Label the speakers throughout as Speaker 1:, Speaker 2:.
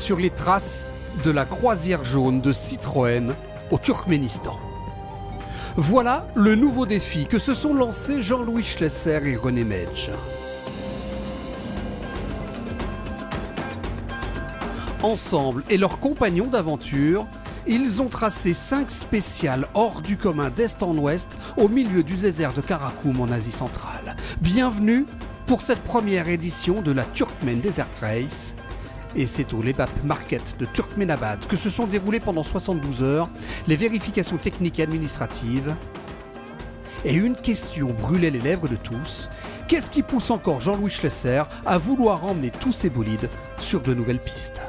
Speaker 1: sur les traces de la croisière jaune de Citroën au Turkménistan. Voilà le nouveau défi que se sont lancés Jean-Louis Schlesser et René Medj. Ensemble et leurs compagnons d'aventure, ils ont tracé 5 spéciales hors du commun d'est en ouest au milieu du désert de Karakoum en Asie centrale. Bienvenue pour cette première édition de la Turkmen Desert Race. Et c'est au Lebap Market de Turkmenabad que se sont déroulées pendant 72 heures les vérifications techniques et administratives. Et une question brûlait les lèvres de tous. Qu'est-ce qui pousse encore Jean-Louis Schlesser à vouloir emmener tous ces bolides sur de nouvelles pistes ?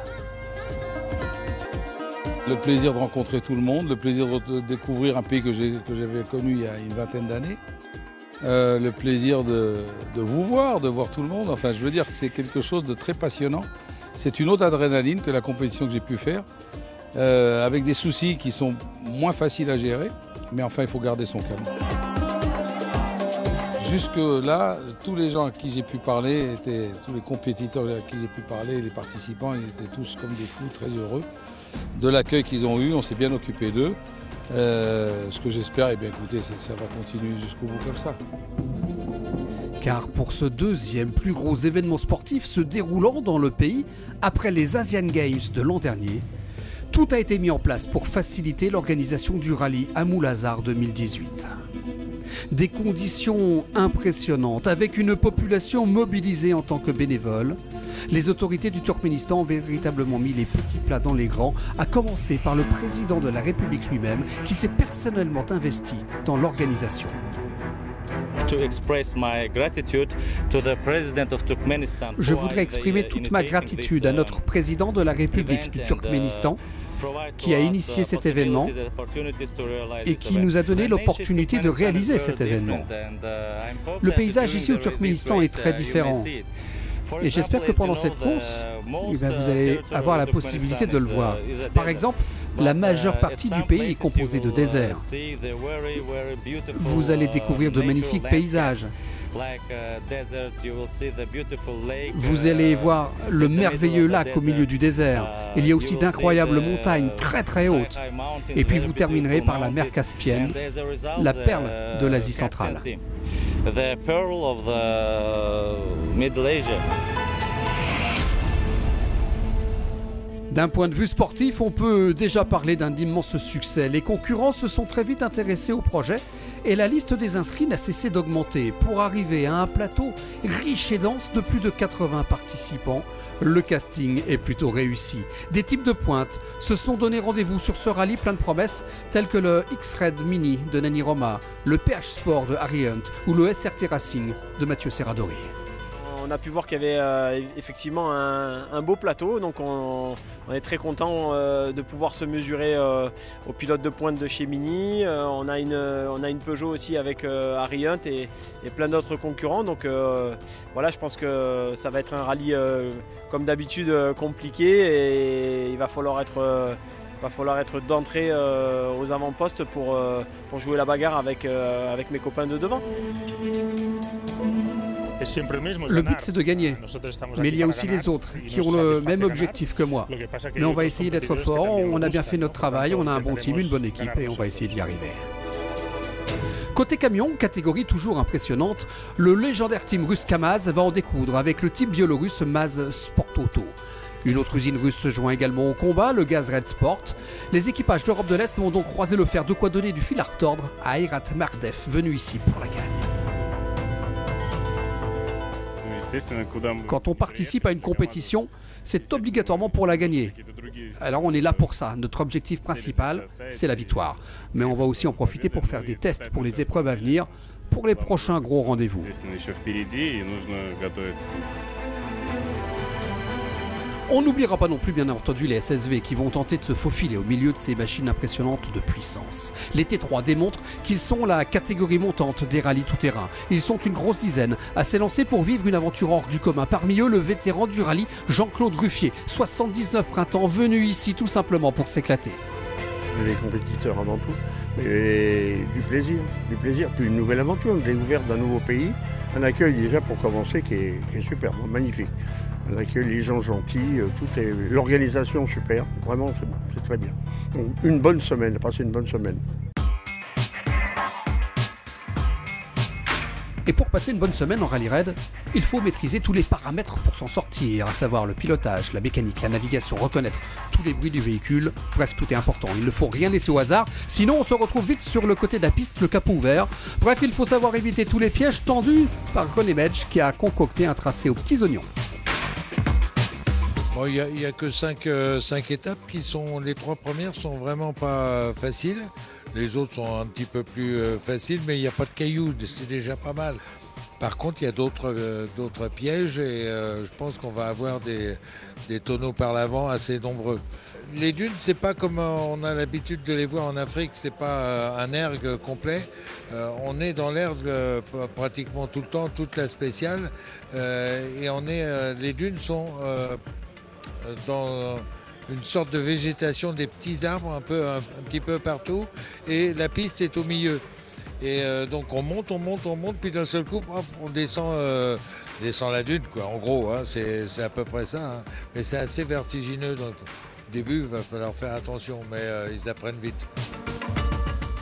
Speaker 2: Le plaisir de rencontrer tout le monde, le plaisir de découvrir un pays que j'avais connu il y a une vingtaine d'années. Le plaisir de vous voir, de voir tout le monde. Enfin, je veux dire que c'est quelque chose de très passionnant. C'est une autre adrénaline que la compétition que j'ai pu faire, avec des soucis qui sont moins faciles à gérer, mais enfin, il faut garder son calme. Jusque-là, tous les gens à qui j'ai pu parler, tous les compétiteurs à qui j'ai pu parler, les participants, ils étaient tous comme des fous, très heureux de l'accueil qu'ils ont eu. On s'est bien occupé d'eux. Ce que j'espère, eh bien, écoutez, c'est que ça va continuer jusqu'au bout comme ça.
Speaker 1: Car pour ce deuxième plus gros événement sportif se déroulant dans le pays, après les Asian Games de l'an dernier, tout a été mis en place pour faciliter l'organisation du rallye Amoul-Hazard 2018. Des conditions impressionnantes, avec une population mobilisée en tant que bénévole. Les autorités du Turkménistan ont véritablement mis les petits plats dans les grands, à commencer par le président de la République lui-même, qui s'est personnellement investi dans l'organisation. Je voudrais exprimer toute ma gratitude à notre président de la République du Turkménistan qui a initié cet événement et qui nous a donné l'opportunité de réaliser cet événement. Le paysage ici au Turkménistan est très différent. Et j'espère que pendant cette course, vous allez avoir la possibilité de le voir. Par exemple, la majeure partie du pays est composée de déserts. Vous allez découvrir de magnifiques paysages. Vous allez voir le merveilleux lac au milieu du désert. Il y a aussi d'incroyables montagnes très très hautes. Et puis vous terminerez par la mer Caspienne, la perle de l'Asie centrale. D'un point de vue sportif, on peut déjà parler d'un immense succès. Les concurrents se sont très vite intéressés au projet et la liste des inscrits n'a cessé d'augmenter pour arriver à un plateau riche et dense de plus de 80 participants. Le casting est plutôt réussi. Des types de pointe se sont donné rendez-vous sur ce rallye plein de promesses tels que le X-Red Mini de Nani Roma, le PH Sport de Harry Hunt ou le SRT Racing de Mathieu Serradori.
Speaker 3: On a pu voir qu'il y avait effectivement un beau plateau, donc on est très content de pouvoir se mesurer aux pilotes de pointe de chez Mini. On a une Peugeot aussi avec Harry Hunt et plein d'autres concurrents. Donc voilà, je pense que ça va être un rallye comme d'habitude compliqué et il va falloir être d'entrée aux avant-postes pour jouer la bagarre avec mes copains de devant.
Speaker 1: Le but c'est de gagner, mais il y a aussi les autres qui ont le même objectif que moi. Mais on va essayer d'être fort, on a bien fait notre travail, on a un bon team, une bonne équipe et on va essayer d'y arriver. Côté camion, catégorie toujours impressionnante, le légendaire team russe Kamaz va en découdre avec le team biélorusse Maz Sport Auto. Une autre usine russe se joint également au combat, le Gaz Red Sport. Les équipages d'Europe de l'Est vont donc croiser le fer, de quoi donner du fil à retordre à Ayrat Mardev, venu ici pour la gagne. Quand on participe à une compétition, c'est obligatoirement pour la gagner. Alors on est là pour ça. Notre objectif principal, c'est la victoire. Mais on va aussi en profiter pour faire des tests pour les épreuves à venir, pour les prochains gros rendez-vous. On n'oubliera pas non plus bien entendu les SSV qui vont tenter de se faufiler au milieu de ces machines impressionnantes de puissance. Les T3 démontrent qu'ils sont la catégorie montante des rallyes tout-terrain. Ils sont une grosse dizaine à s'élancer pour vivre une aventure hors du commun. Parmi eux, le vétéran du rallye Jean-Claude Ruffier, 79 printemps, venu ici tout simplement pour s'éclater.
Speaker 4: Les compétiteurs avant tout, mais du plaisir, puis une nouvelle aventure, une découverte d'un nouveau pays, un accueil déjà pour commencer qui est superbe, magnifique. L'accueil, les gens gentils, tout est l'organisation super, vraiment c'est très bien. Donc, une bonne semaine, passer une bonne semaine.
Speaker 1: Et pour passer une bonne semaine en rallye raid, il faut maîtriser tous les paramètres pour s'en sortir, à savoir le pilotage, la mécanique, la navigation, reconnaître tous les bruits du véhicule. Bref, tout est important. Il ne faut rien laisser au hasard, sinon on se retrouve vite sur le côté de la piste, le capot ouvert. Bref, il faut savoir éviter tous les pièges tendus par René Medj qui a concocté un tracé aux petits oignons.
Speaker 5: Bon, il n'y a que 5 étapes qui sont, les 3 premières sont vraiment pas faciles. Les autres sont un petit peu plus faciles, mais il n'y a pas de cailloux, c'est déjà pas mal. Par contre, il y a d'autres pièges et je pense qu'on va avoir des tonneaux par l'avant assez nombreux. Les dunes, c'est pas comme on a l'habitude de les voir en Afrique, c'est pas un erg complet. On est dans l'erg pratiquement tout le temps, toute la spéciale, et les dunes sont dans une sorte de végétation, des petits arbres un petit peu partout, et la piste est au milieu. Et donc on monte, puis d'un seul coup, on descend la dune, quoi. En gros, hein, c'est à peu près ça. Hein. Mais c'est assez vertigineux, donc au début, il va falloir faire attention, mais ils apprennent vite.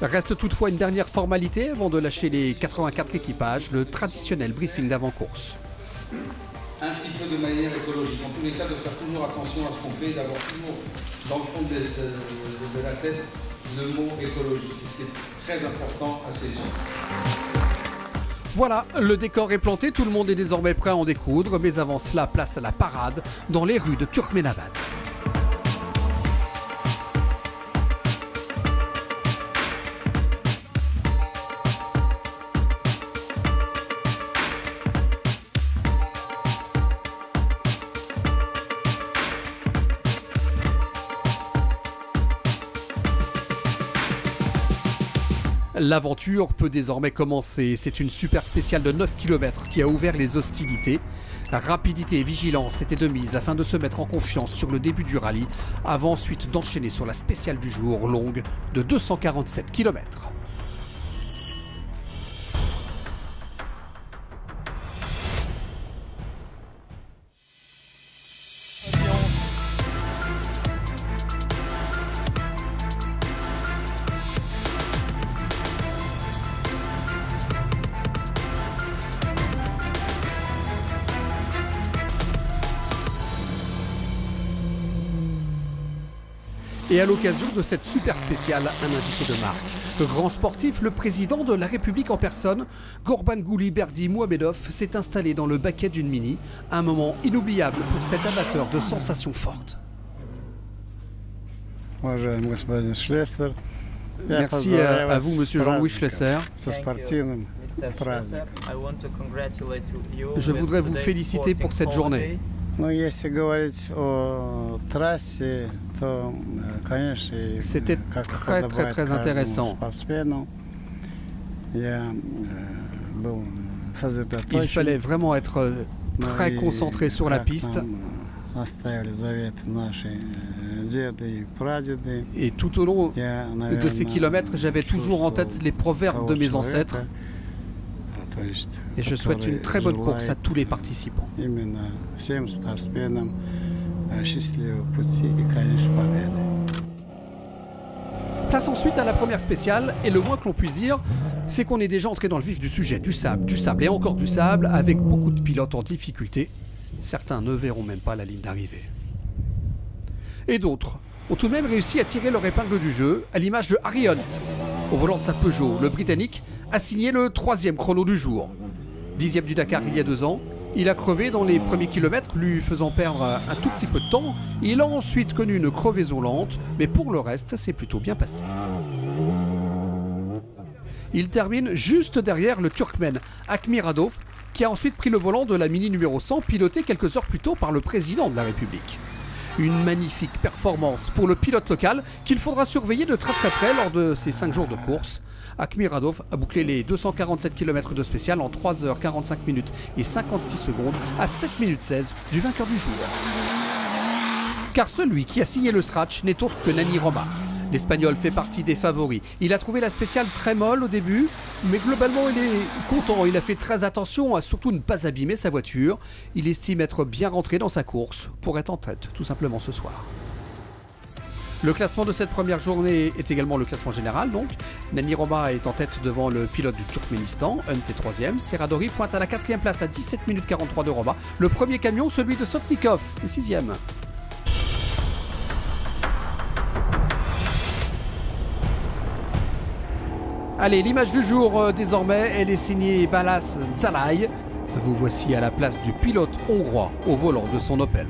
Speaker 1: Reste toutefois une dernière formalité avant de lâcher les 84 équipages, le traditionnel briefing d'avant-course.
Speaker 2: Un petit peu de manière écologique. En tous les cas, de faire toujours attention à ce qu'on fait, d'avoir toujours dans le fond de la tête le mot écologie. C'est ce qui est très important à ses yeux.
Speaker 1: Voilà, le décor est planté, tout le monde est désormais prêt à en découdre, mais avant cela, place à la parade dans les rues de Turkmenabad. L'aventure peut désormais commencer. C'est une super spéciale de 9 km qui a ouvert les hostilités. Rapidité et vigilance étaient de mise afin de se mettre en confiance sur le début du rallye, avant ensuite d'enchaîner sur la spéciale du jour, longue de 247 km. Et à l'occasion de cette super spéciale, un invité de marque. Le grand sportif, le président de la République en personne, Gurbanguly Berdimuhamedov, s'est installé dans le baquet d'une Mini. Un moment inoubliable pour cet amateur de sensations fortes. Merci à vous, monsieur Jean-Louis Schlesser. Je voudrais vous féliciter pour cette journée. C'était très intéressant. Il fallait vraiment être très concentré sur la piste. Et tout au long de ces kilomètres, j'avais toujours en tête les proverbes de mes ancêtres. Et je souhaite une très bonne course à tous les participants. Place ensuite à la première spéciale, et le moins que l'on puisse dire, c'est qu'on est déjà entré dans le vif du sujet, du sable et encore du sable, avec beaucoup de pilotes en difficulté. Certains ne verront même pas la ligne d'arrivée. Et d'autres ont tout de même réussi à tirer leur épingle du jeu, à l'image de Harry Hunt. Au volant de sa Peugeot, le Britannique a signé le 3e chrono du jour. 10e du Dakar il y a 2 ans, il a crevé dans les premiers kilomètres, lui faisant perdre un tout petit peu de temps. Il a ensuite connu une crevaison lente, mais pour le reste, c'est plutôt bien passé. Il termine juste derrière le Turkmène Akhmiradov, qui a ensuite pris le volant de la Mini numéro 100, pilotée quelques heures plus tôt par le président de la République. Une magnifique performance pour le pilote local qu'il faudra surveiller de très près lors de ces 5 jours de course. Akhmiradov a bouclé les 247 km de spécial en 3h45 minutes et 56 secondes à 7 minutes 16 du vainqueur du jour. Car celui qui a signé le scratch n'est autre que Nani Roma. L'Espagnol fait partie des favoris. Il a trouvé la spéciale très molle au début, mais globalement il est content. Il a fait très attention à surtout ne pas abîmer sa voiture. Il estime être bien rentré dans sa course pour être en tête tout simplement ce soir. Le classement de cette première journée est également le classement général donc. Nani Roma est en tête devant le pilote du Turkménistan, Hunt est 3e. Serradori pointe à la 4e place à 17 minutes 43 de Roma. Le premier camion, celui de Sotnikov, est 6e. Allez, l'image du jour désormais, elle est signée Balázs Szalai. Vous voici à la place du pilote hongrois au volant de son Opel.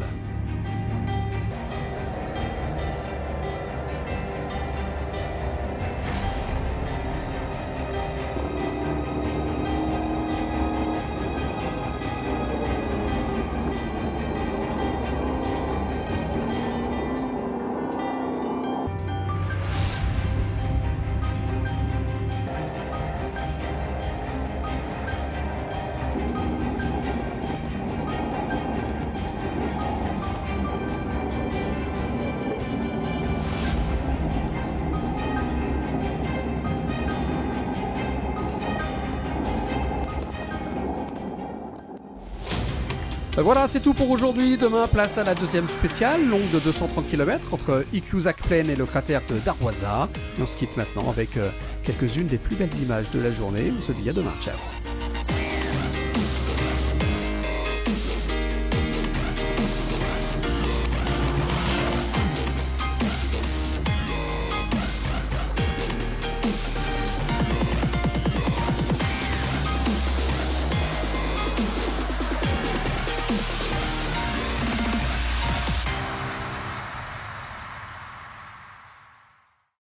Speaker 1: Voilà, c'est tout pour aujourd'hui. Demain, place à la deuxième spéciale, longue de 230 km entre Iquzak Plain et le cratère de Darwaza. Et on se quitte maintenant avec quelques-unes des plus belles images de la journée. On se dit à demain, ciao.